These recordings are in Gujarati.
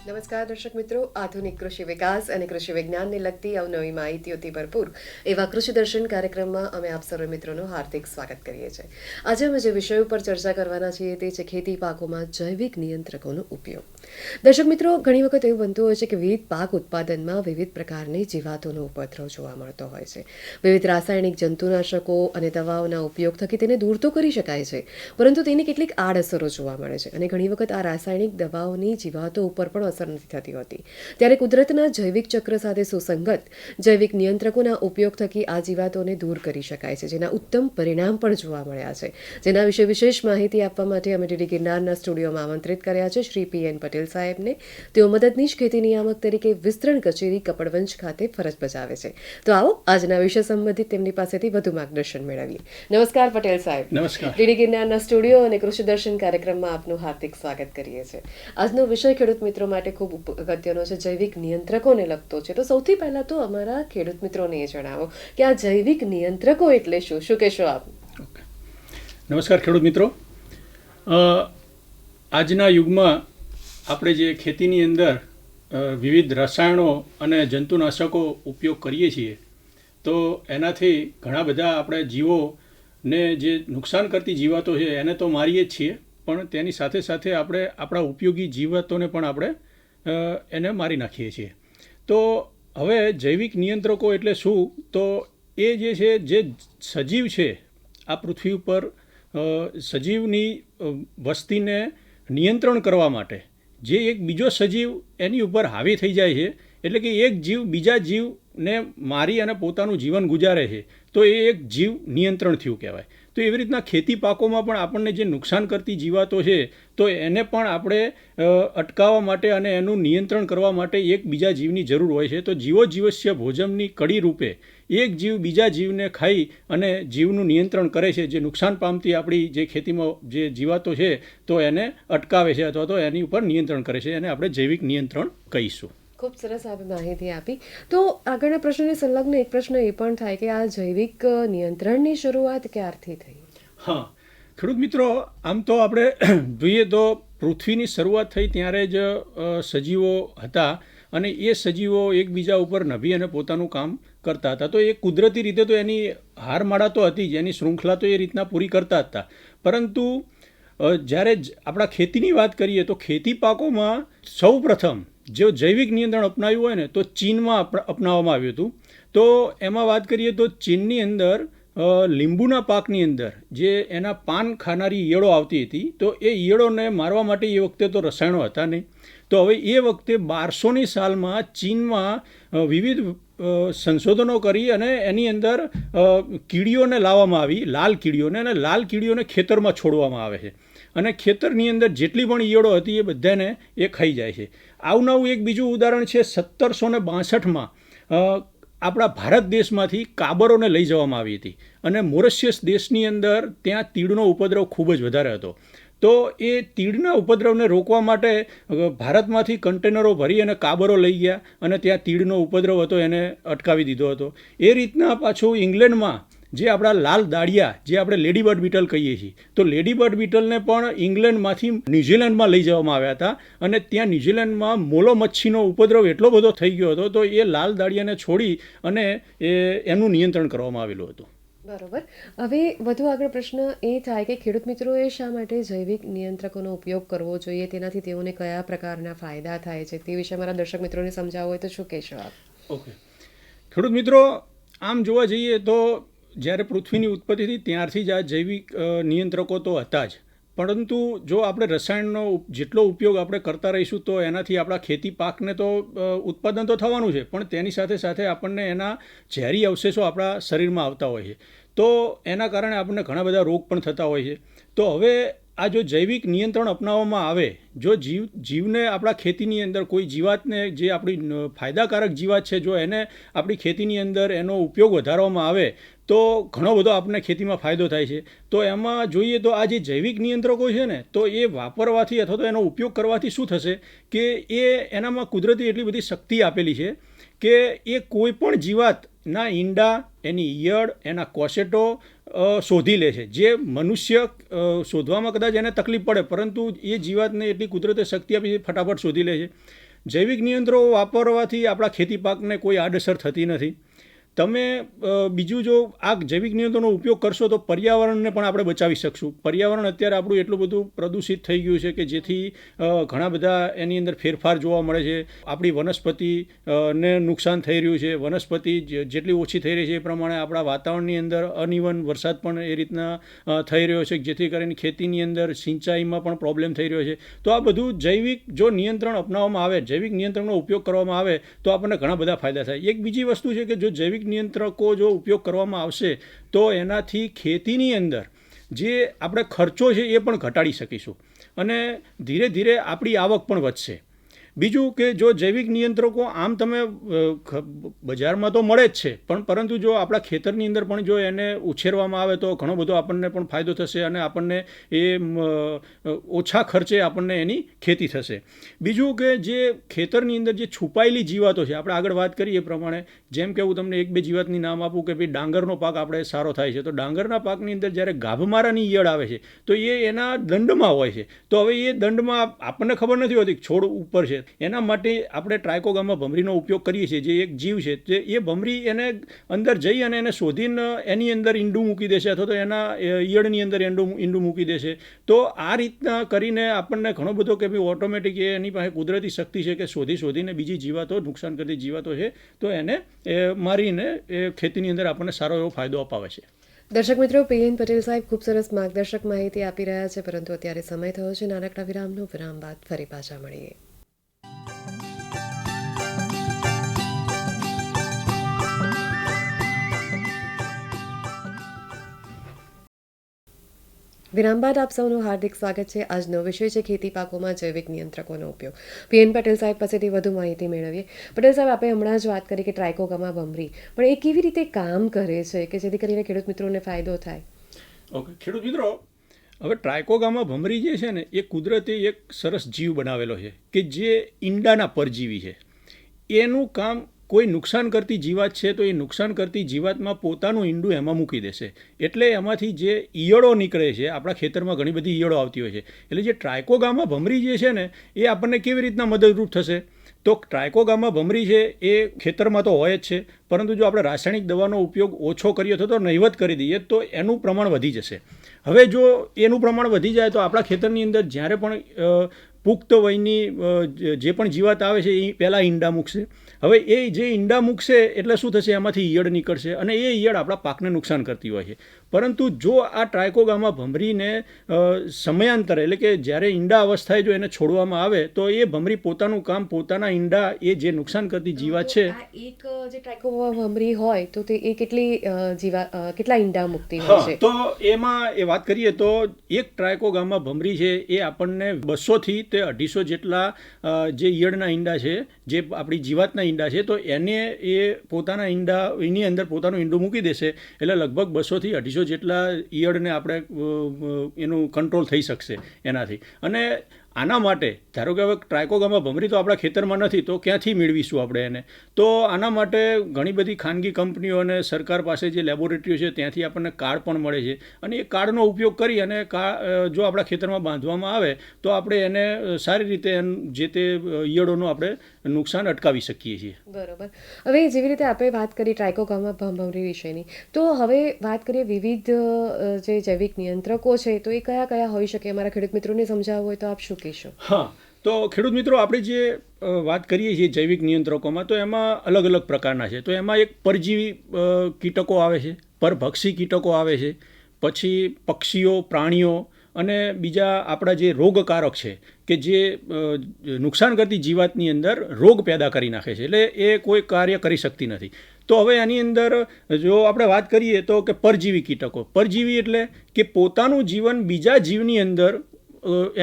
નમસ્કાર દર્શક મિત્રો, આધુનિક કૃષિ વિકાસ અને કૃષિ વિજ્ઞાનને લગતી અવનવી માહિતીઓથી ભરપૂર એવા કૃષિ દર્શન કાર્યક્રમમાં અમે આપ સર્વે મિત્રોનું હાર્દિક સ્વાગત કરીએ છીએ. આજે અમે જે વિષય ઉપર ચર્ચા કરવાના છીએ તે છે ખેતી પાકોમાં જૈવિક નિયંત્રકોનો ઉપયોગ. દર્શક મિત્રો, ઘણી વખત એવું બનતું હોય છે કે વિવિધ પાક ઉત્પાદનમાં વિવિધ પ્રકારની જીવાતોનો ઉપદ્રવ જોવા મળતો હોય છે. વિવિધ રાસાયણિક જંતુનાશકો અને દવાઓના ઉપયોગ થકી તેને દૂર તો કરી શકાય છે, પરંતુ તેની કેટલીક આડઅસરો જોવા મળે છે અને ઘણી વખત આ રાસાયણિક દવાઓની જીવાતો ઉપર પણ અસર નથી થતી હોતી. ત્યારે કુદરતના જૈવિક ચક્ર સાથે સુસંગત જૈવિક નિયંત્રકોના ઉપયોગ થકી આ જીવાતોને દૂર કરી શકાય છે, જેના ઉત્તમ પરિણામ પણ જોવા મળ્યા છે. જેના વિશે વિશેષ માહિતી આપવા માટે અમે ડીડી ગિરનારના સ્ટુડિયોમાં આમંત્રિત કર્યા છે શ્રી પીએન પટેલ સાહેબને. તેઓ મદદનીશ ખેતી નિયામક તરીકે વિસ્તરણ કચેરી કપડવંજ ખાતે ફરજ બજાવે છે. તો આવો આજના વિષય સંબંધિત તેમની પાસેથી વધુ માર્ગદર્શન મેળવીએ. નમસ્કાર પટેલ સાહેબ. નમસ્કાર. ડીડી ગિરનારના સ્ટુડિયો અને કૃષિ દર્શન કાર્યક્રમમાં આપનું હાર્દિક સ્વાગત કરીએ છીએ. આજનો વિષય ખેડૂત મિત્રો માટે ખૂબ અગત્યનો છે, જૈવિક નિયંત્રકોને લગતો છે. તો સૌથી પહેલા તો અમારા ખેડૂત મિત્રોને એ જણાવો કે આ જૈવિક નિયંત્રકો એટલે શું કહેશો આપ? નમસ્કાર ખેડૂત મિત્રો. આજના યુગમાં આપણે જે ખેતીની અંદર વિવિધ રસાયણો અને જંતુનાશકો ઉપયોગ કરીએ છીએ, તો એનાથી ઘણા બધા આપણે જીવોને જે નુકસાન કરતી જીવાતો છે એને તો મારીએ જ છીએ, પણ તેની સાથે સાથે આપણે આપણા ઉપયોગી જીવાતોને પણ આપણે એને મારી નાખીએ છીએ. તો હવે જૈવિક નિયંત્રકો એટલે શું? તો એ જે છે, જે સજીવ છે આ પૃથ્વી ઉપર, સજીવની વસ્તીને નિયંત્રણ કરવા માટે જે એક બીજો સજીવ એની ઉપર હાવી થઈ જાય છે, એટલે કે એક જીવ બીજા જીવને મારી અને પોતાનું જીવન ગુજારે છે, તો એ એક જીવ નિયંત્રણ થયું કહેવાય. તો એવી રીતના ખેતી પાકોમાં પણ આપણને જે નુકસાન કરતી જીવાતો છે, તો એને પણ આપણે અટકાવવા માટે અને એનું નિયંત્રણ કરવા માટે એક બીજા જીવની જરૂર હોય છે. તો જીવો જીવસ્ય ભોજનની કડી રૂપે એક જીવ બીજા જીવને ખાઈ અને જીવનું નિયંત્રણ કરે છે, જે નુકસાન પામતી આપણી જે ખેતીમાં જે જીવાતો છે તો એને અટકાવે છે અથવા તો એની ઉપર નિયંત્રણ કરે છે. એને આપણે જૈવિક નિયંત્રણ કહીશું. ખૂબ સરસ આપે માહિતી આપી. તો આગળના પ્રશ્નને સંલગ્ન એક પ્રશ્ન એ પણ થાય કે આ જૈવિક નિયંત્રણની શરૂઆત ક્યારથી થઈ? હા ખેડૂત મિત્રો, આમ તો આપણે જોઈએ તો પૃથ્વીની શરૂઆત થઈ ત્યારે જ સજીવો હતા અને એ સજીવો એકબીજા ઉપર નભી અને પોતાનું કામ કરતા હતા. તો એ કુદરતી રીતે તો એની હારમાળા તો હતી જ, એની શૃંખલા તો એ રીતના પૂરી કરતા હતા. પરંતુ જ્યારે આપણા ખેતીની વાત કરીએ તો ખેતી પાકોમાં સૌ પ્રથમ જો જૈવિક નિયંત્રણ અપનાવ્યું હોય ને તો ચીનમાં અપનાવવામાં આવ્યું હતું. તો એમાં વાત કરીએ તો ચીનની અંદર લીંબુના પાકની અંદર જે એના પાન ખાનારી ઈયળો આવતી હતી, તો એ ઈયળોને મારવા માટે એ વખતે તો રસાયણો હતા નહીં. તો હવે એ વખતે 1200ની સાલમાં ચીનમાં વિવિધ સંશોધનો કરી અને એની અંદર કીડીઓને લાવવામાં આવી, લાલ કીડીઓને, અને લાલ કીડીઓને ખેતરમાં છોડવામાં આવે છે અને ખેતરની અંદર જેટલી પણ ઈયળો હતી એ બધાને એ ખાઈ જાય છે. આવું નવું એક બીજું ઉદાહરણ છે, 1762માં આપણા ભારત દેશમાંથી કાબરોને લઈ જવામાં આવી હતી અને મોરિશિયસ દેશની અંદર ત્યાં તીડનો ઉપદ્રવ ખૂબ જ વધારે હતો. તો એ તીડના ઉપદ્રવને રોકવા માટે ભારતમાંથી કન્ટેનરો ભરી અને કાબરો લઈ ગયા અને ત્યાં તીડનો ઉપદ્રવ હતો એને અટકાવી દીધો હતો. એ રીતના પાછું ઇંગ્લેન્ડમાં જે આપણા લાલ દાળિયા, જે આપણે લેડીબર્ડ બીટલ કહીએ છીએ, તો લેડીબર્ડ બીટલને પણ ઇંગ્લેન્ડમાંથી ન્યૂઝીલેન્ડમાં લઈ જવામાં આવ્યા હતા અને ત્યાં ન્યૂઝીલેન્ડમાં મોલો મચ્છીનો ઉપદ્રવ એટલો બધો થઈ ગયો હતો, તો એ લાલ દાળિયાને છોડી અને એનું નિયંત્રણ કરવામાં આવેલું હતું. બરોબર. હવે વધુ આગળ પ્રશ્ન એ થાય કે ખેડૂત મિત્રોએ શા માટે જૈવિક નિયંત્રકોનો ઉપયોગ કરવો જોઈએ, તેનાથી તેઓને કયા પ્રકારના ફાયદા થાય છે, તે વિશે મારા દર્શક મિત્રોને સમજાવવું હોય તો શું કહેશો આપ? ઓકે ખેડૂત મિત્રો, આમ જોવા જઈએ તો જ્યારે પૃથ્વીની ઉત્પત્તિ થઈ ત્યારથી જ આ જૈવિક નિયંત્રકો તો હતા જ, પરંતુ જો આપણે રસાયણનો જેટલો ઉપયોગ આપણે કરતા રહીશું તો એનાથી આપણા ખેતી પાકને તો ઉત્પાદન તો થવાનું છે, પણ તેની સાથે સાથે આપણને એના ઝેરી અવશેષો આપણા શરીરમાં આવતા હોય છે. તો એના કારણે આપણને ઘણા બધા રોગ પણ થતા હોય છે. તો હવે આ જો જૈવિક નિયંત્રણ અપનાવવામાં આવે, જો જીવને આપણા ખેતીની અંદર કોઈ જીવાતને, જે આપણી ફાયદાકારક જીવાત છે, જો એને આપણી ખેતીની અંદર એનો ઉપયોગ વધારવામાં આવે તો ઘણો બધો આપણને ખેતીમાં ફાયદો થાય છે. તો એમાં જોઈએ તો આ જે જૈવિક નિયંત્રકો છે ને, તો એ વાપરવાથી અથવા તો એનો ઉપયોગ કરવાથી શું થશે કે એનામાં કુદરતી એટલી બધી શક્તિ આપેલી છે કે એ કોઈ પણ જીવાતના ઈંડા, એની ઈયળ, એના કોશેટો શોધી લે છે, જે મનુષ્ય શોધવામાં કદાચ એને તકલીફ પડે, પરંતુ એ જીવાતને એટલી કુદરતે શક્તિ આપી ફટાફટ શોધી લે છે. જૈવિક નિયંત્રણો વાપરવાથી આપણા ખેતી પાકને કોઈ આડઅસર થતી નથી. તમે બીજું જો આ જૈવિક નિયંત્રણનો ઉપયોગ કરશો તો પર્યાવરણને પણ આપણે બચાવી શકશું. પર્યાવરણ અત્યારે આપણું એટલું બધું પ્રદૂષિત થઈ ગયું છે કે જેથી ઘણા બધા એની અંદર ફેરફાર જોવા મળે છે. આપણી વનસ્પતિ ને નુકસાન થઈ રહ્યું છે. વનસ્પતિ જેટલી ઓછી થઈ રહી છે એ પ્રમાણે આપણા વાતાવરણની અંદર અનઇવન વરસાદ પણ એ રીતના થઈ રહ્યો છે, જેથી કરીને ખેતીની અંદર સિંચાઈમાં પણ પ્રોબ્લેમ થઈ રહ્યો છે. તો આ બધું જૈવિક જો નિયંત્રણ અપનાવવામાં આવે, જૈવિક નિયંત્રણનો ઉપયોગ કરવામાં આવે તો આપણને ઘણા બધા ફાયદા થાય. એક બીજી વસ્તુ છે કે જો જૈવિક નિયંત્રકો જો ઉપયોગ કરવામાં આવશે તો એનાથી ખેતીની અંદર જે આપણે ખર્ચો છે એ પણ ઘટાડી શકીશું અને ધીરે ધીરે આપણી આવક પણ વધશે. બીજું કે જો જૈવિક નિયંત્રકો આમ તમે બજારમાં તો મળે જ છે, પણ પરંતુ જો આપણા ખેતરની અંદર પણ જો એને ઉછેરવામાં આવે તો ઘણો બધો આપણને પણ ફાયદો થશે અને આપણને એ ઓછા ખર્ચે આપણને એની ખેતી થશે. બીજું કે જે ખેતરની અંદર જે છુપાયેલી જીવાતો છે, આપણે આગળ વાત કરીએ એ પ્રમાણે, જેમ કે હું તમને એક બે જીવાતની નામ આપું કે ભાઈ ડાંગરનો પાક આપણે સારો થાય છે, તો ડાંગરના પાકની અંદર જ્યારે ગાભમારાની ઈયળ આવે છે તો એ એના દંડમાં હોય છે. તો હવે એ દંડમાં આપણને ખબર નથી હોતી છોડ ઉપર છે, એના માટે આપણે ટ્રાયકોગામા ભમરીનો ઉપયોગ કરીએ છીએ. જે એક જીવ છે જે એ ભમરી એને અંદર જઈ અને એને શોધીને એની અંદર ઈંડું મૂકી દેશે અથવા તો એના ઈયળની અંદર ઈંડું મૂકી દેશે. તો આ રીતના કરીને આપણને ઘણો બધો કે ભાઈ ઓટોમેટિક એની પાસે કુદરતી શક્તિ છે કે શોધીને બીજી જીવાતો, નુકસાન કરતી જીવાતો છે તો એને મારીને એ ખેતીની અંદર આપણને સારો એવો ફાયદો અપાવે છે. દર્શક મિત્રો, પીએન પટેલ સાહેબ ખૂબ સરસ માર્ગદર્શક માહિતી આપી રહ્યા છે, પરંતુ અત્યારે સમય થયો છે નાનકડા વિરામનો. વિરામ બાદ ફરી પાછા મળીએ. વિરામ બાદ આપ સૌનું હાર્દિક સ્વાગત છે. આજનો વિષય છે ખેતી પાકોમાં જૈવિક નિયંત્રકોનો ઉપયોગ. પીએન પટેલ સાહેબ પાસેથી વધુ માહિતી મેળવીએ. પટેલ સાહેબ, આપણે હમણાં જ વાત કરી કે ટ્રાયકોગામા ભમરી, પણ એ કેવી રીતે કામ કરે છે કે જેથી કરીને ખેડૂત મિત્રોને ફાયદો થાય? ઓકે, ખેડૂત મિત્રો, હવે ટ્રાયકોગામા ભમરી જે છે ને એ કુદરતે એક સરસ જીવ બનાવેલો છે કે જે ઈંડાના પરજીવી છે. એનું કામ કોઈ નુકસાન કરતી જીવાત છે તો એ નુકસાન કરતી જીવાતમાં પોતાનું ઈંડું એમાં મૂકી દેશે. એટલે એમાંથી જે ઈયળો નીકળે છે, આપણા ખેતરમાં ઘણી બધી ઈયળો આવતી હોય છે, એટલે જે ટ્રાયકોગામા ભમરી જે છે ને એ આપણને કેવી રીતના મદદરૂપ થશે? તો ટ્રાયકોગામા ભમરી છે એ ખેતરમાં તો હોય જ છે, પરંતુ જો આપણે રાસાયણિક દવાનો ઉપયોગ ઓછો કરીએ તો નહિવત કરી દઈએ તો એનું પ્રમાણ વધી જશે. હવે જો એનું પ્રમાણ વધી જાય તો આપણા ખેતરની અંદર જ્યારે પણ પુખ્ત વયની જે પણ જીવાત આવે છે એ પહેલાં ઈંડા મૂકશે. હવે એ જે ઈંડા મૂકશે એટલે શું થશે? એમાંથી ઈયળ નીકળશે અને એ ઈયળ આપણા પાકને નુકસાન કરતી હોય છે. પરંતુ જો આ ટ્રાયકોગામા ભમરીને સમયાંતરે, એટલે કે જ્યારે ઈંડા અવસ્થાએ જો એને છોડવામાં આવે તો એ ભમરી પોતાનું કામ, પોતાના ઈંડા, એ જે નુકસાન કરતી જીવાત છે, એક જે ટ્રાયકોગામા ભમરી હોય તો તે એ કેટલા ઈંડા મૂકતી હોય છે? તો એમાં એ વાત કરીએ તો એક ટ્રાયકોગામા ભમરી છે એ આપણને 200 થી 250 જેટલા જે ઈયળના ઈંડા છે, જે આપણી જીવાતના ઈંડા છે, તો એને એ પોતાના ઈંડા એની અંદર પોતાનું ઈંડું મૂકી દેશે એટલે લગભગ 200 થી 250 જેટલા ઈયળને આપણે એનું કંટ્રોલ થઈ શકશે એનાથી. અને આના માટે ધારો કે હવે ટ્રાયકોગામા ભમરી તો આપણા ખેતરમાં નથી તો ક્યાંથી મેળવીશું આપણે એને? તો આના માટે ઘણી બધી ખાનગી કંપનીઓ અને સરકાર પાસે જે લેબોરેટરીઓ છે ત્યાંથી આપણને કાર્ડ પણ મળે છે અને એ કાર્ડનો ઉપયોગ કરી અને જો આપણા ખેતરમાં બાંધવામાં આવે તો આપણે એને સારી રીતે જે તે ઈયળોનું આપણે નુકસાન અટકાવી શકીએ છીએ. બરોબર. હવે જેવી રીતે આપણે વાત કરી ટ્રાયકોગામા ભમરી વિશેની, તો હવે વાત કરીએ વિવિધ જે જૈવિક નિયંત્રકો છે તો એ કયા કયા હોઈ શકે? અમારા ખેડૂત મિત્રોને સમજાવવું હોય તો આપ શું કહેશો? હા, તો ખેડૂત મિત્રો, આપણે જે વાત કરીએ છીએ જૈવિક નિયંત્રકોમાં તો એમાં અલગ અલગ પ્રકારના છે. તો એમાં એક પરજીવી કીટકો આવે છે, પરભક્ષી કીટકો આવે છે, પછી પક્ષીઓ, પ્રાણીઓ અને બીજા આપણા જે રોગકારક છે કે જે નુકસાન કરતી જીવાતની અંદર રોગ પેદા કરી નાખે છે, એટલે એ કોઈ કાર્ય કરી શકતી નથી. તો હવે આની અંદર જો આપણે વાત કરીએ તો કે પરજીવી કીટકો, પરજીવી એટલે કે પોતાનું જીવન બીજા જીવની અંદર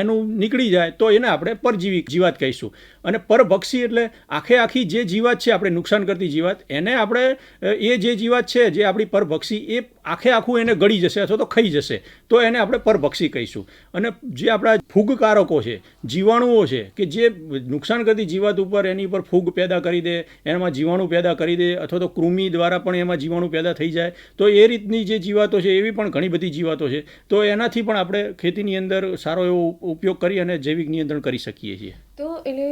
એનું નીકળી જાય તો એને આપણે પરજીવી જીવાત કહીશું. અને પરભક્ષી એટલે આખી જે જીવાત છે આપણે નુકસાન કરતી જીવાત, એને આપણે એ જે જીવાત છે જે આપણી પરભક્ષી, એ આખું એને ગળી જશે અથવા તો ખાઈ જશે તો એને આપણે પરભક્ષી કહીશું. અને જે આપણા ફૂગકારકો છે, જીવાણુઓ છે કે જે નુકસાન કરતી જીવાત ઉપર એની ઉપર ફૂગ પેદા કરી દે, એમાં જીવાણુ પેદા કરી દે અથવા તો કૃમિ દ્વારા પણ એમાં જીવાણુ પેદા થઈ જાય, તો એ રીતની જે જીવાતો છે એવી પણ ઘણી બધી જીવાતો છે. તો એનાથી પણ આપણે ખેતીની અંદર સારો એવો ઉપયોગ કરી અને જૈવિક નિયંત્રણ કરી શકીએ છીએ. તો એટલે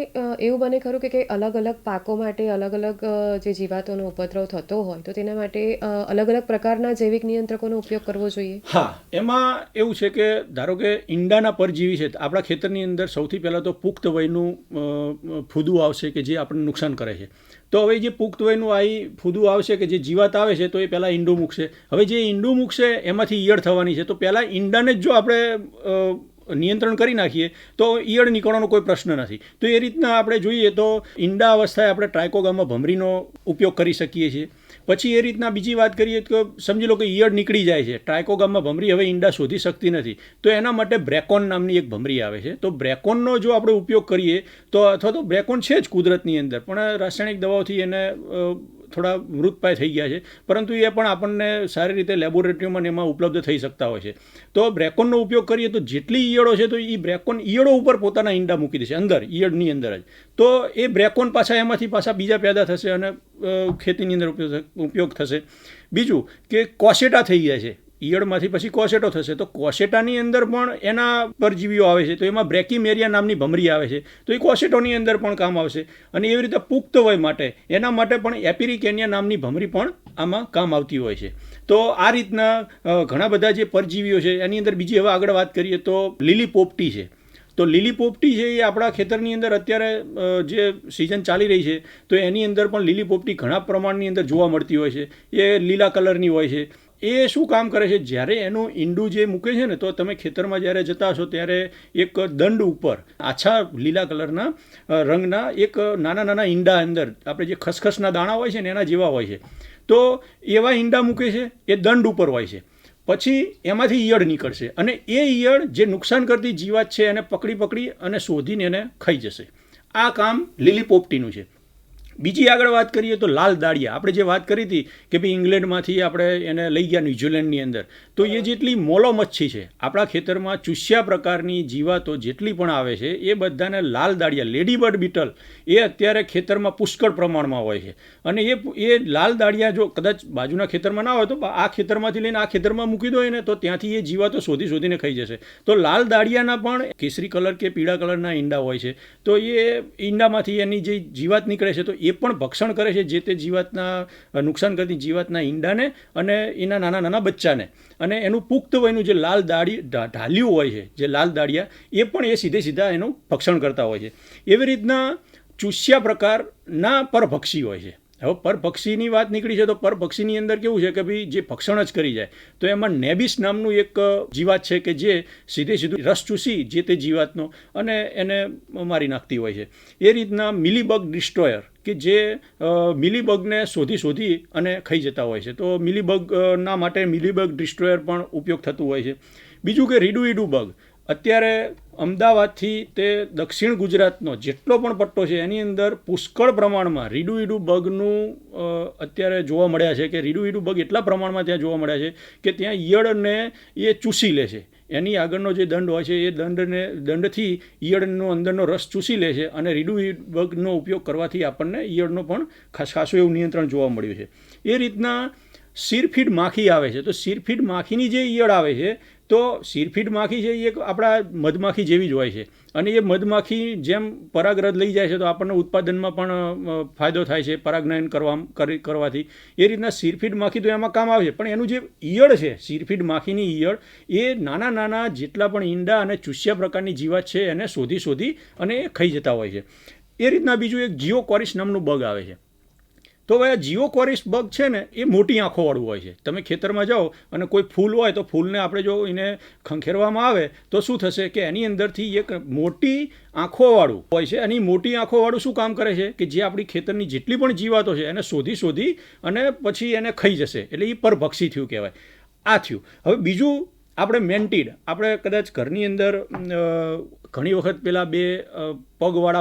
એવું બને ખરું કે અલગ અલગ પાકો માટે અલગ અલગ જે જીવાતોનો ઉપદ્રવ થતો હોય તો તેના માટે અલગ અલગ પ્રકારના જૈવિક નિયંત્રકોનો ઉપયોગ કરવો જોઈએ. હા, એમાં એવું છે કે ધારો કે ઈંડાના પરજીવી છે આપણા ખેતરની અંદર સૌથી પહેલાં તો પુખ્ત વયનું ફૂદું આવશે કે જે આપણને નુકસાન કરે છે. તો હવે જે પુખ્ત વયનું ફૂદું આવશે કે જે જીવાત આવે છે તો એ પહેલાં ઈંડું મૂકશે. હવે જે ઈંડું મૂકશે એમાંથી ઈયળ થવાની છે, તો પહેલાં ઈંડાને જ જો આપણે નિયંત્રણ કરી નાખીએ તો ઈયળ નીકળવાનો કોઈ પ્રશ્ન નથી. તો એ રીતના આપણે જોઈએ તો ઈંડા અવસ્થાએ આપણે ટ્રાયકોગામા ભમરીનો ઉપયોગ કરી શકીએ છીએ. પછી એ રીતના બીજી વાત કરીએ તો સમજી લો કે ઈયળ નીકળી જાય છે, ટ્રાયકોગામા ભમરી હવે ઈંડા શોધી શકતી નથી, તો એના માટે બ્રેકોન નામની એક ભમરી આવે છે. તો બ્રેકોનનો જો આપણે ઉપયોગ કરીએ તો, અથવા તો બ્રેકોન છે જ કુદરતની અંદર, પણ રાસાયણિક દવાઓથી એને થોડા મૃતપાય થઈ ગયા છે, પરંતુ એ પણ આપણને સારી રીતે લેબોરેટરીમાં એમાં ઉપલબ્ધ થઈ શકતા હોય છે. તો બ્રેકોનનો ઉપયોગ કરીએ તો જેટલી ઈયળો છે તો એ બ્રેકોન ઈયળો ઉપર પોતાના ઈંડા મૂકી દેશે, અંદર ઈયળની અંદર જ. તો એ બ્રેકોન પાછા એમાંથી પાછા બીજા પેદા થશે અને ખેતીની અંદર ઉપયોગ થશે. બીજું કે કોશેટા થઈ જાય છે, ઈયળમાંથી પછી કોશેટો થશે, તો કોશેટાની અંદર પણ એના પરજીવીઓ આવે છે. તો એમાં બ્રેકીમેરિયા નામની ભમરી આવે છે, તો એ કોશેટોની અંદર પણ કામ આવશે. અને એવી રીતે પુખ્ત વય માટે એના માટે પણ એપિરિકેનિયા નામની ભમરી પણ આમાં કામ આવતી હોય છે. તો આ રીતના ઘણા બધા જે પરજીવીઓ છે એની અંદર બીજી હવે આગળ વાત કરીએ તો લીલી પોપટી છે. તો લીલી પોપટી છે એ આપણા ખેતરની અંદર અત્યારે જે સિઝન ચાલી રહી છે તો એની અંદર પણ લીલી પોપટી ઘણા પ્રમાણની અંદર જોવા મળતી હોય છે. એ લીલા કલરની હોય છે. એ શું કામ કરે છે, જ્યારે એનું ઈંડું જે મૂકે છે ને, તો તમે ખેતરમાં જ્યારે જતા હશો ત્યારે એક દંડ ઉપર આછા લીલા કલરના રંગના એક નાના નાના ઈંડા અંદર આપણે જે ખસખસના દાણા હોય છે ને એના જેવા હોય છે. તો એવા ઈંડા મૂકે છે, એ દંડ ઉપર હોય છે. પછી એમાંથી ઈયળ નીકળશે અને એ ઈયળ જે નુકસાન કરતી જીવાત છે એને પકડી અને શોધીને એને ખાઈ જશે. આ કામ લીલી પોપટીનું છે. બીજી આગળ વાત કરીએ તો લાલ દાળિયા, આપણે જે વાત કરી હતી કે ભાઈ ઇંગ્લેન્ડમાંથી આપણે એને લઈ ગયા ન્યૂઝીલેન્ડની અંદર, તો એ જેટલી મોલો મચ્છી છે આપણા ખેતરમાં ચૂસ્યા પ્રકારની જીવાતો જેટલી પણ આવે છે એ બધાને લાલ દાળિયા, લેડીબર્ડ બીટલ, એ અત્યારે ખેતરમાં પુષ્કળ પ્રમાણમાં હોય છે. અને એ લાલ દાળિયા જો કદાચ બાજુના ખેતરમાં ના હોય તો આ ખેતરમાંથી લઈને આ ખેતરમાં મૂકી દો ને, તો ત્યાંથી એ જીવાતો શોધીને ખાઈ જશે. તો લાલ દાળિયાના પણ કેસરી કલર કે પીળા કલરના ઈંડા હોય છે. તો એ ઈંડામાંથી એની જે જીવાત નીકળે છે તો એ પણ ભક્ષણ કરે છે જે તે જીવાતના નુકસાન કરતી જીવાતના ઈંડાને અને એના નાના નાના બચ્ચાને. અને એનું પુખ્ત વયનું જે લાલ ઢાલ્યું હોય છે, જે લાલ દાળિયા, એ પણ એ સીધા એનું ભક્ષણ કરતા હોય છે. એવી રીતના ચૂસ્યા પ્રકારના પરભક્ષી હોય છે. હવે પરભક્ષીની વાત નીકળી છે તો પરભક્ષીની અંદર કેવું છે કે ભાઈ જે ભક્ષણ જ કરી જાય, તો એમાં નેબિસ નામનું એક જીવાત છે કે જે સીધું રસ ચૂસી જે તે જીવાતનો અને એને મારી નાખતી હોય છે. એ રીતના મિલીબગ ડિસ્ટ્રોયર કે જે મિલીબગને શોધી અને ખાઈ જતા હોય છે. તો મિલીબગના માટે મિલીબગ ડિસ્ટ્રોયર પણ ઉપયોગ થતું હોય છે. બીજું કે રીડુઈડુ બગ, અત્યારે અમદાવાદથી તે દક્ષિણ ગુજરાતનો જેટલો પણ પટ્ટો છે એની અંદર પુષ્કળ પ્રમાણમાં રીડુઈડુ બગનું અત્યારે જોવા મળ્યા છે. કે રીડુઈડુ બગ એટલા પ્રમાણમાં ત્યાં જોવા મળ્યા છે કે ત્યાં ઈયળને એ ચૂસી લે છે. એની આગળનો જે દંડ હોય છે એ દંડથી ઈયળનો અંદરનો રસ ચૂસી લે છે. અને રીડુઈડુ ઉપયોગ કરવાથી આપણને ઈયળનો પણ ખાસું એવું નિયંત્રણ જોવા મળ્યું છે. એ રીતના સીરફીડ માખી આવે છે. તો સીરફીડ માખીની જે ઈયળ આવે છે, તો સીરફીડ માખી છે એ એક આપણા મધમાખી જેવી જ હોય છે. અને એ મધમાખી જેમ પરાગરજ લઈ જાય છે તો આપણને ઉત્પાદનમાં પણ ફાયદો થાય છે પરાગનયન કરવાથી. એ રીતના સીરફીડ માખી તો એમાં કામ આવે છે, પણ એનું જે ઈયળ છે, સીરફીડ માખીની ઈયળ, એ નાના જેટલા પણ ઈંડા અને ચૂસ્યા પ્રકારની જીવાત છે એને શોધી અને ખાઈ જતા હોય છે. એ રીતના બીજું એક જીઓકોરિસ નામનું બગ આવે છે. તો હવે આ જીઓકોરિસ બગ છે ને એ મોટી આંખોવાળું હોય છે. તમે ખેતરમાં જાઓ અને કોઈ ફૂલ હોય તો ફૂલને આપણે જો એને ખંખેરવામાં આવે તો શું થશે કે એની અંદરથી એક મોટી આંખોવાળું હોય છે. અને મોટી આંખોવાળું શું કામ કરે છે કે જે આપણી ખેતરની જેટલી પણ જીવાતો છે એને શોધી અને પછી એને ખાઈ જશે. એટલે એ પરભક્ષી થયું કહેવાય. આ થયું. હવે બીજું આપણે મેન્ટીડ, આપણે કદાચ ઘરની અંદર ઘણી વખત પેલા બે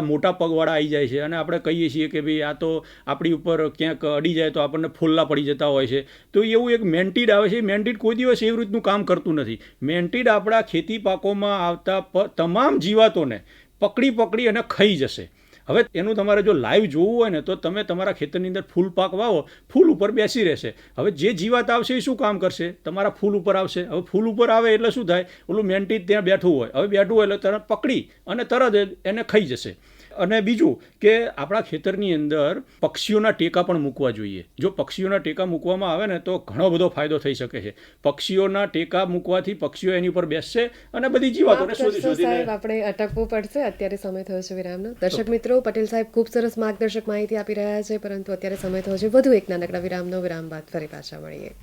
મોટા પગવાળા આવી જાય છે અને આપણે કહીએ છીએ કે ભાઈ આ તો આપણી ઉપર ક્યાંક અડી જાય તો આપણને ફોલ્લા પડી જતા હોય છે. તો એવું એક મેન્ટીડ આવે છે. મેન્ટીડ કોઈ દિવસ એવી રીતનું કામ કરતું નથી. મેન્ટીડ આપણા ખેતી પાકોમાં આવતા તમામ જીવાતોને પકડી અને ખાઈ જશે. હવે એનું તમારે જો લાઈવ જોવું હોય ને તો તમે તમારા ખેતરની અંદર ફૂલ પાક વાવો, ફૂલ ઉપર બેસી રહેશે. હવે જે જીવાત આવશે એ શું કામ કરશે, તમારા ફૂલ ઉપર આવશે. હવે ફૂલ ઉપર આવે એટલે શું થાય, ઓલું મેન્ટીડ ત્યાં બેઠું હોય. હવે બેઠું હોય એટલે તરત પકડી અને તરત એને ખાઈ જશે. અને બીજું કે આપણા ખેતરની અંદર પક્ષીઓના ટેકા પણ મૂકવા જોઈએ. જો પક્ષીઓના ટેકા મૂકવામાં આવે ને તો ઘણો બધો ફાયદો થઈ શકે છે. પક્ષીઓના ટેકા મૂકવાથી પક્ષીઓ એની ઉપર બેસશે અને બધી જીવાતોને સાહેબ આપણે અટકવું પડશે, અત્યારે સમય થયો છે વિરામનો. દર્શક મિત્રો, પટેલ સાહેબ ખૂબ સરસ માર્ગદર્શક માહિતી આપી રહ્યા છે, પરંતુ અત્યારે સમય થયો છે વધુ એક નાનકડા વિરામનો. વિરામ બાદ ફરી પાછા મળીએ.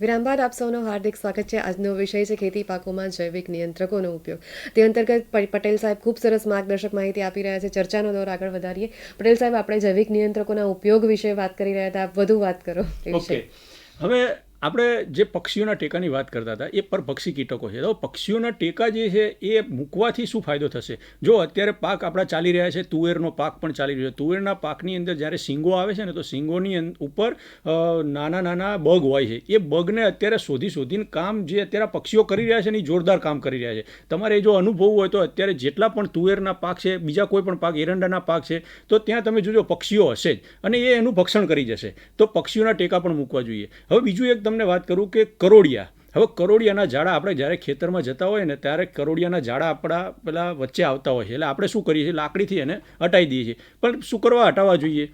વિરામ બાદ આપ સૌનો હાર્દિક સ્વાગત છે. આજનો વિષય છે ખેતી પાકોમાં જૈવિક નિયંત્રકોનો ઉપયોગ. તે અંતર્ગત પટેલ સાહેબ ખૂબ સરસ માર્ગદર્શક માહિતી આપી રહ્યા છે. ચર્ચાનો દોર આગળ વધારીએ. પટેલ સાહેબ, આપણે જૈવિક નિયંત્રકોના ઉપયોગ વિશે વાત કરી રહ્યા હતા, આપ વધુ વાત કરો એ વિશે. હવે આપણે જે પક્ષીઓના ટેકાની વાત કરતા હતા એ પરપક્ષી કીટકો છે. તો પક્ષીઓના ટેકા જે છે એ મૂકવાથી શું ફાયદો થશે? જો અત્યારે પાક આપણા ચાલી રહ્યા છે, તુવેરનો પાક પણ ચાલી રહ્યો છે. તુવેરના પાકની અંદર જ્યારે શીંગો આવે છે ને તો શીંગોની ઉપર નાના નાના બગ હોય છે. એ બગને અત્યારે શોધીને કામ જે અત્યારે પક્ષીઓ કરી રહ્યા છે ને એ જોરદાર કામ કરી રહ્યા છે. તમારે જો અનુભવ હોય તો અત્યારે જેટલા પણ તુવેરના પાક છે, બીજા કોઈ પણ પાક, એરંડાના પાક છે, તો ત્યાં તમે જોજો પક્ષીઓ હશે જ અને એ એનું ભક્ષણ કરી જશે. તો પક્ષીઓના ટેકા પણ મૂકવા જોઈએ. હવે બીજું એક તમને વાત કરું કે કરોડિયા. હવે કરોડિયાના ઝાડા આપણે જ્યારે ખેતરમાં જતા હોય ને ત્યારે કરોડિયાના ઝાડા આપણા પેલા વચ્ચે આવતા હોય છે. એટલે આપણે શું કરીએ છીએ? લાકડીથી એને હટાવી દઈએ છીએ. પણ શું કરવા હટાવવા જોઈએ?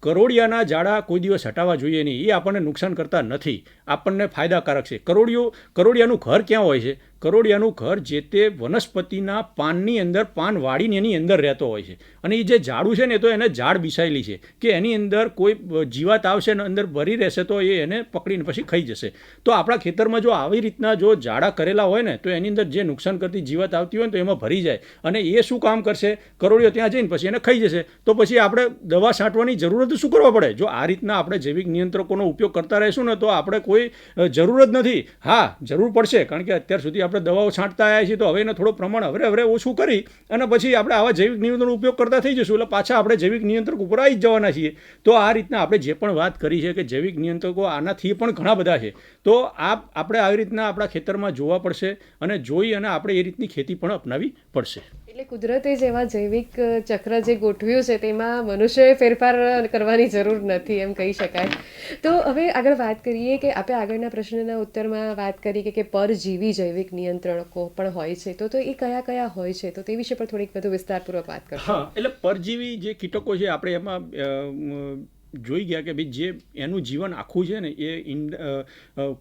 કરોડિયાના ઝાડા કોઈ દિવસ હટાવવા જોઈએ નહીં. એ આપણને નુકસાન કરતા નથી, આપણને ફાયદાકારક છે. કરોડિયાનું ઘર ક્યાં હોય છે? કરોડિયાનું ઘર જે તે વનસ્પતિના પાનની અંદર, પાન વાળીને એની અંદર રહેતો હોય છે. અને એ જે ઝાડું છે ને તો એને ઝાડ બિસાયેલી છે કે એની અંદર કોઈ જીવાત આવશે ને અંદર ભરી રહેશે તો એ એને પકડીને પછી ખાઈ જશે. તો આપણા ખેતરમાં જો આવી રીતના જો ઝાડા કરેલા હોય ને તો એની અંદર જે નુકસાન કરતી જીવાત આવતી હોય ને તો એમાં ભરી જાય અને એ શું કામ કરશે? કરોડિયો ત્યાં જઈને પછી એને ખાઈ જશે. તો પછી આપણે દવા છાંટવાની જરૂરત શું કરવા પડે? જો આ રીતના આપણે જૈવિક નિયંત્રકોનો ઉપયોગ કરતા રહીશું ને તો આપણે કોઈ જરૂર જ નથી. હા, જરૂર પડશે, કારણ કે અત્યાર સુધી આપણે દવાઓ છાંટતા આવ્યા છીએ, તો હવે એને થોડું પ્રમાણ હવે ઓછું કરી અને પછી આપણે આવા જૈવિક નિયંત્રણનો ઉપયોગ કરતા થઈ જશું. એટલે પાછા આપણે જૈવિક નિયંત્રક ઉપર આવી જ જવાના છીએ. તો આ રીતના આપણે જે પણ વાત કરી છે કે જૈવિક નિયંત્રકો આનાથી પણ ઘણા બધા છે, તો આપણે આવી રીતના આપણા ખેતરમાં જોવા પડશે અને જોઈ અને આપણે એ રીતની ખેતી પણ અપનાવી પડશે. એટલે કુદરતે જેવા જૈવિક ચક્ર જે ગોઠવ્યું છે તેમાં મનુષ્યએ ફેરફાર કરવાની જરૂર નથી, એમ કહી શકાય. તો હવે આગળ વાત કરીએ કે આપણે આગળના પ્રશ્નના ઉત્તરમાં વાત કરી કે પરજીવી જૈવિક નિયંત્રકો પણ હોય છે. તો એ કયા હોય છે? તો તે વિશે પણ થોડીક વધુ વિસ્તારપૂર્વક વાત કરશો. હા, એટલે પરજીવી જે કીટકો છે આપણે એમાં જોઈ ગયા કે ભાઈ જે એનું જીવન આખું છે ને એ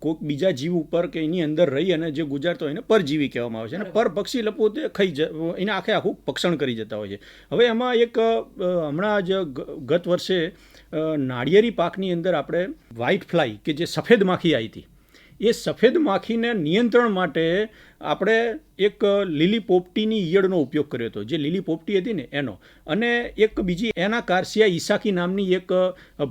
કોઈક બીજા જીવ ઉપર કે એની અંદર રહી અને જે ગુજારતો હોય એને પરજીવી કહેવામાં આવે છે. અને પરપક્ષી પોતે એને આખું ભક્ષણ કરી જતા હોય છે. હવે એમાં એક હમણાં જ ગત વર્ષે નાળિયેરી પાકની અંદર આપણે વ્હાઇટ ફ્લાય કે જે સફેદ માખી આવી હતી, એ સફેદ માખીને નિયંત્રણ માટે આપણે એક લીલી પોપટીની ઈયળનો ઉપયોગ કર્યો હતો. જે લીલી પોપટી હતી ને એનો, અને એક બીજી એના કાર્સિયા ઈસાકી નામની એક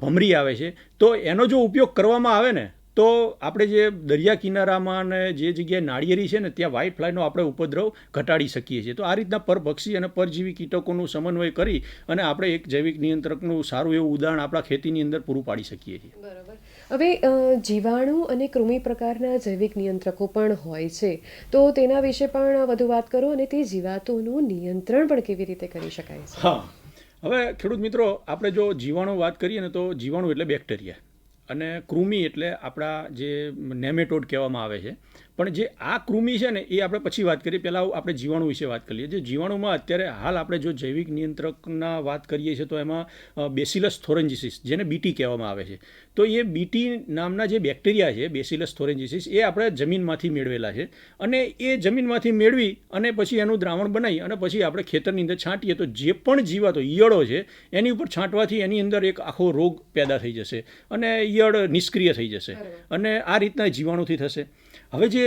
ભમરી આવે છે. તો એનો જો ઉપયોગ કરવામાં આવે ને તો આપણે જે દરિયા કિનારામાં અને જે જગ્યાએ નાળિયેરી છે ને ત્યાં વ્હાઇટ ફ્લાયનો આપણે ઉપદ્રવ ઘટાડી શકીએ છીએ. તો આ રીતના પરભક્ષી અને પરજીવી કીટકોનું સમન્વય કરી અને આપણે એક જૈવિક નિયંત્રકનું સારું એવું ઉદાહરણ આપણા ખેતીની અંદર પૂરું પાડી શકીએ છીએ. બરાબર. હવે જીવાણુ અને કૃમિ પ્રકારના જૈવિક નિયંત્રકો પણ હોય છે, તો તેના વિશે પણ વધુ વાત કરો અને તે જીવાતોનું નિયંત્રણ પણ કેવી રીતે કરી શકાય છે? હા, હવે ખેડૂત મિત્રો, આપણે જો જીવાણુ વાત કરીએ ને તો જીવાણુ એટલે બેક્ટેરિયા અને કૃમિ એટલે આપણા જે નેમેટોડ કહેવામાં આવે છે. પણ જે આ કૃમિ છે ને એ આપણે પછી વાત કરીએ. પહેલાં આપણે જીવાણુ વિશે વાત કરીએ. જે જીવાણુમાં અત્યારે હાલ આપણે જો જૈવિક નિયંત્રકના વાત કરીએ છીએ તો એમાં બેસિલસ થોરેન્જીસિસ, જેને બીટી કહેવામાં આવે છે, તો એ બીટી નામના જે બેક્ટેરિયા છે, બેસિલસ થોરેન્જીસિસ, એ આપણે જમીનમાંથી મેળવેલા છે. અને એ જમીનમાંથી મેળવી અને પછી એનું દ્રાવણ બનાવી અને પછી આપણે ખેતરની અંદર છાંટીએ તો જે પણ જીવાતો ઈયળો છે એની ઉપર છાંટવાથી એની અંદર એક આખો રોગ પેદા થઈ જશે અને ઈયળ નિષ્ક્રિય થઈ જશે. અને આ રીતના જીવાણુથી થશે. હવે જે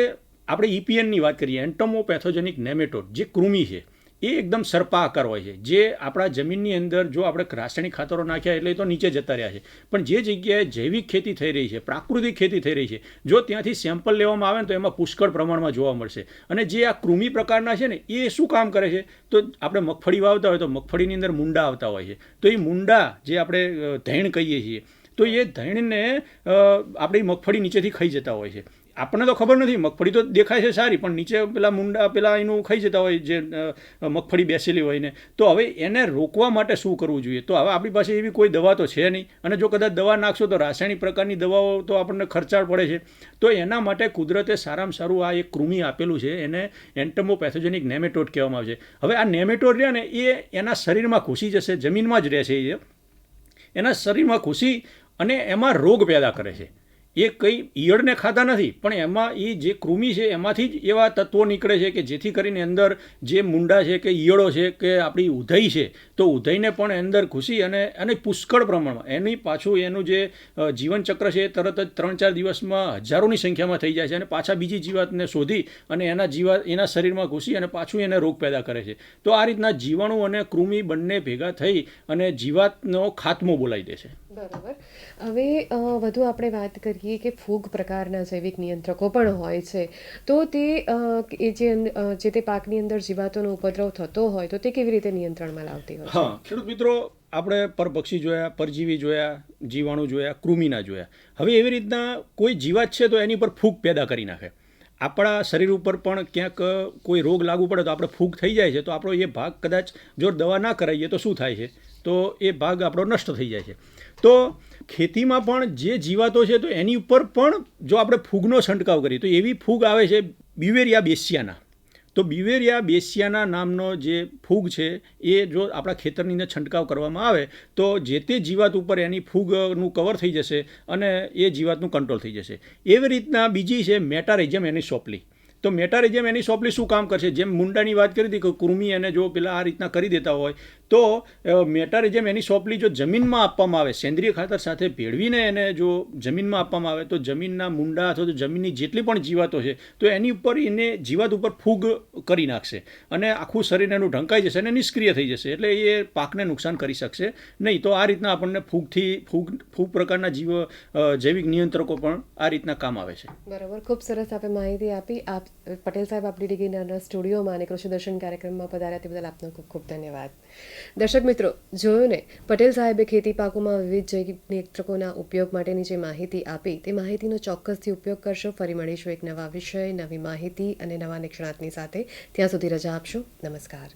આપણે EPNની વાત કરીએ, એન્ટોમોપેથોજેનિક નેમેટોડ, જે કૃમિ છે એ એકદમ સર્પાકાર હોય છે. જે આપણા જમીનની અંદર જો આપણે રાસાયણિક ખાતરો નાખ્યા એટલે તો નીચે જતા રહ્યા છે. પણ જે જગ્યાએ જૈવિક ખેતી થઈ રહી છે, પ્રાકૃતિક ખેતી થઈ રહી છે, જો ત્યાંથી સેમ્પલ લેવામાં આવે ને તો એમાં પુષ્કળ પ્રમાણમાં જોવા મળશે. અને જે આ કૃમિ પ્રકારના છે ને એ શું કામ કરે છે? તો આપણે મગફળી વાવતા હોય તો મગફળીની અંદર મુંડા આવતા હોય છે. તો એ મુંડા જે આપણે ધૈણ કહીએ છીએ, તો એ ધૈણને આપણી મગફળી નીચેથી ખાઈ જતા હોય છે. આપણને તો ખબર નથી, મગફળી તો દેખાય છે સારી, પણ નીચે પેલા મુંડા પેલા એનું ખાઈ જતા હોય જે મગફળી બેસેલી હોય ને. તો હવે એને રોકવા માટે શું કરવું જોઈએ? તો હવે આપણી પાસે એવી કોઈ દવા તો છે નહીં, અને જો કદાચ દવા નાખશો તો રાસાયણિક પ્રકારની દવાઓ તો આપણને ખર્ચાળ પડે છે. તો એના માટે કુદરતે સારામાં સારું આ એક કૃમિ આપેલું છે, એને એન્ટમોપેથોજેનિક નેમેટોડ કહેવામાં આવે છે. હવે આ નેમેટોડ રહ્યા ને એ એના શરીરમાં ઘૂસી જશે, જમીનમાં જ રહે છે, એ એના શરીરમાં ઘૂસી અને એમાં રોગ પેદા કરે છે. એ કંઈ ઈયળને ખાતા નથી, પણ એમાં એ જે કૃમિ છે એમાંથી જ એવા તત્વો નીકળે છે કે જેથી કરીને અંદર જે મુંડા છે કે ઈયળો છે કે આપણી ઉધઈ છે, તો ઉધઈને પણ અંદર ઘૂસી અને પુષ્કળ પ્રમાણમાં એની પાછું એનું જે જીવનચક્ર છે એ તરત જ 3-4 દિવસમાં હજારોની સંખ્યામાં થઈ જાય છે, અને પાછા બીજી જીવાતને શોધી અને એના શરીરમાં ઘૂસી અને પાછું એને રોગ પેદા કરે છે. તો આ રીતના જીવાણુ અને કૃમિ બંને ભેગા થઈ અને જીવાતનો ખાત્મો બોલાવી દે છે. બરાબર. હવે વધુ આપણે વાત કરીએ કે ફૂગ પ્રકારના જૈવિક નિયંત્રકો પણ હોય છે, તો તે જે તે પાકની અંદર જીવાતોનો ઉપદ્રવ થતો હોય તો તે કેવી રીતે નિયંત્રણમાં લાવતી હોય? હા, ખેડૂત મિત્રો, આપણે પરપક્ષી જોયા, પરજીવી જોયા, જીવાણુ જોયા, કૃમિના જોયા. હવે એવી રીતના કોઈ જીવાત છે તો એની પર ફૂગ પેદા કરી નાખે. આપણા શરીર ઉપર પણ ક્યાંક કોઈ રોગ લાગુ પડે તો આપણે ફૂગ થઈ જાય છે, તો આપણો એ ભાગ કદાચ જો દવા ના કરાવીએ તો શું થાય છે? તો એ ભાગ આપણો નષ્ટ થઈ જાય છે. તો ખેતીમાં પણ જે જીવાતો છે તો એની ઉપર પણ જો આપણે ફૂગનો છંટકાવ કરીએ તો એવી ફૂગ આવે છે બ્યુવેરિયા બેસિયાના. તો બ્યુવેરિયા બેસિયાના નામનો જે ફૂગ છે એ જો આપણા ખેતરની અંદર છંટકાવ કરવામાં આવે તો જે તે જીવાત ઉપર એની ફૂગનું કવર થઈ જશે અને એ જીવાતનું કંટ્રોલ થઈ જશે. એવી રીતના બીજી છે મેટારેજિયમ એનિસોપ્લી. તો મેટારેજિયમ એનિસોપ્લી શું કામ કરશે? જેમ મુંડાની વાત કરી હતી કે કૃમિ એને જો પેલા આ રીતના કરી દેતા હોય, તો મેટારેજિયમ એનિસોપ્લી જો જમીનમાં આપવામાં આવે, સેન્દ્રિય ખાતર સાથે ભેળવીને એને જો જમીનમાં આપવામાં આવે તો જમીનના મુંડા અથવા તો જમીનની જેટલી પણ જીવાતો છે તો એની ઉપર એને જીવાત ઉપર ફૂગ કરી નાખશે અને આખું શરીર એનું ઢંકાઈ જશે અને નિષ્ક્રિય થઈ જશે, એટલે એ પાકને નુકસાન કરી શકશે નહીં. તો આ રીતના આપણને ફૂગ પ્રકારના જૈવિક નિયંત્રકો પણ આ રીતના કામ આવે છે. બરાબર. ખૂબ સરસ આપે માહિતી આપી. આપ પટેલ સાહેબ આપણી ડીગીના સ્ટુડિયોમાં અને કૃષિ દર્શન કાર્યક્રમમાં પધાર્યા તે બદલ આપનો ખૂબ ખૂબ ધન્યવાદ. દર્શક મિત્રો, જોયું ને, પટેલ સાહેબે ખેતી પાકોમાં વિવિધ જૈવિક નિયંત્રકોના ઉપયોગ માટેની જે માહિતી આપી તે માહિતીનો ચોક્કસથી ઉપયોગ કરશો. ફરી મળીશું એક નવા વિષય, નવી માહિતી અને નવા નિષ્ણાતની સાથે. ત્યાં સુધી રજા આપશો. નમસ્કાર.